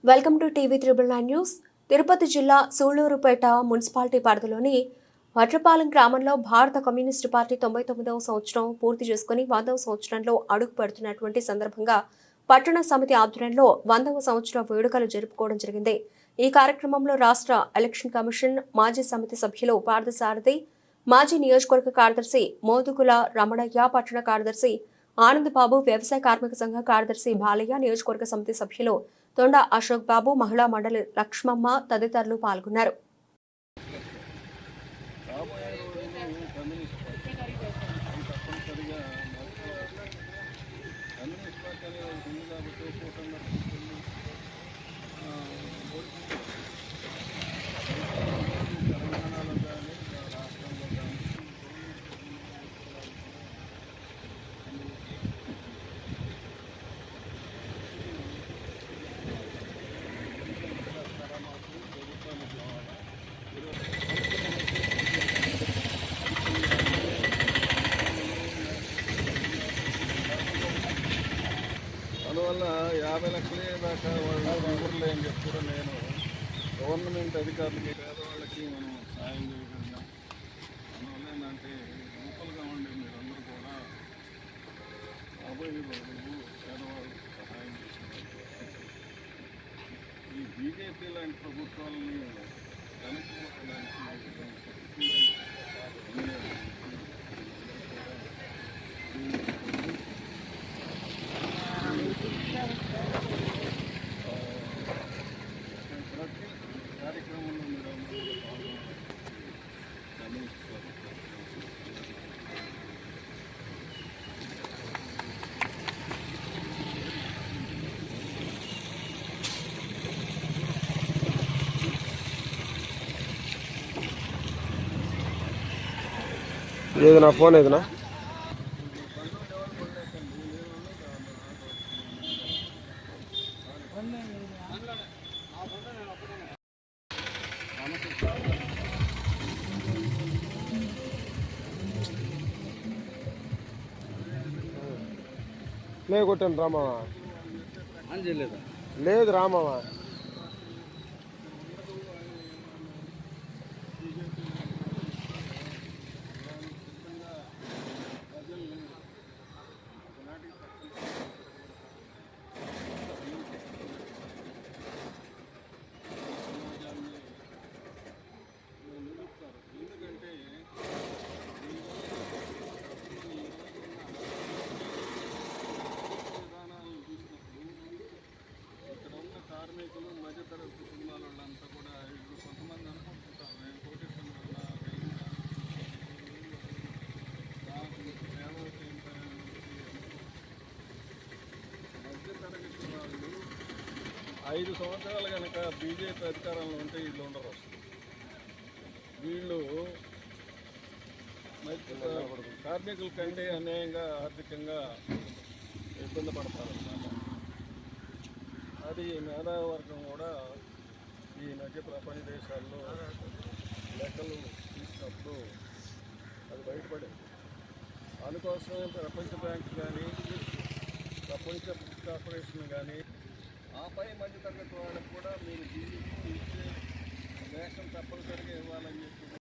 Welcome to TV 999 news. Tirupati జిల్లా Sullurpeta municipality పరిధిలోని వడ్రపాలెం గ్రామంలో భారత కమ్యూనిస్టు పార్టీ 99వ సంవత్సరం పూర్తి చేసుకుని 100వ సంవత్సరంలో అడుగు పెడుతున్నటువంటి సందర్భంగా పట్టణ సమితి ఆధ్వర్యంలో 100వ సంవత్సర వేడుకలు జరుపుకోవడం జరిగింది. ఈ కార్యక్రమంలో రాష్ట్ర ఎలక్షన్ కమిషన్ మాజీ సమితి సభ్యులు పార్థసారథి, మాజీ నియోజకవర్గ కార్యదర్శి మోదుగుల రమణయ్య, పట్టణ కార్యదర్శి ఆనందబాబు, వ్యవసాయ కార్మిక సంఘ కార్యదర్శి బాలయ్య, నియోజకవర్గ సమితి సభ్యులు తొండ అశోక్ బాబు, మహిళా మండలి లక్ష్మమ్మ తదితరులు పాల్గొన్నారు. అందువల్ల 50 లక్షలే దాకా వాళ్ళు ఊర్లో ఏం చెప్తారో నేను గవర్నమెంట్ అధికారులకి పేదవాళ్ళకి మనం సాయం చేయగలిగాం. అందువల్ల ఏంటంటే సింపుల్గా ఉండే మీరందరూ కూడా రాబోయే రోజులు పేదవాళ్ళకి సహాయం చేసినట్టు ఈ బీజేపీ లాంటి ప్రభుత్వాలని వెనక్కి కార్యక్రమంలో మీరు ఏదైనా ఫోన్ ఏదైనా ప్లే కొట్టాను రామావా లేదు రామావా కార్మికులు మధ్యతరగతి కుటుంబాల వాళ్ళంతా కూడా ఇప్పుడు కొంతమంది అనుకుంటుంటారు నేను కోటేశ్వరం వల్ల మధ్యతరగతి వాళ్ళు 5 సంవత్సరాలు కనుక బీజేపీ అధికారంలో ఉంటే వీళ్ళు ఉండరు. వీళ్ళు కార్మికుల కంటే అన్యాయంగా ఆర్థికంగా ఇబ్బంది పడతారన్నమాట. అది మేధావర్గం కూడా ఈ మధ్య ప్రపంచ దేశాల్లో లెక్కలు తీసినప్పుడు అది బయటపడింది. అందుకోసమే ప్రపంచ బ్యాంక్ కానీ ప్రపంచ కార్పొరేషన్ కానీ ఆపై మధ్య తరగతి వాళ్ళకి కూడా మీరు జీవితం ఇచ్చే దేశం తప్పనిసరిగా ఇవ్వాలని చెప్పి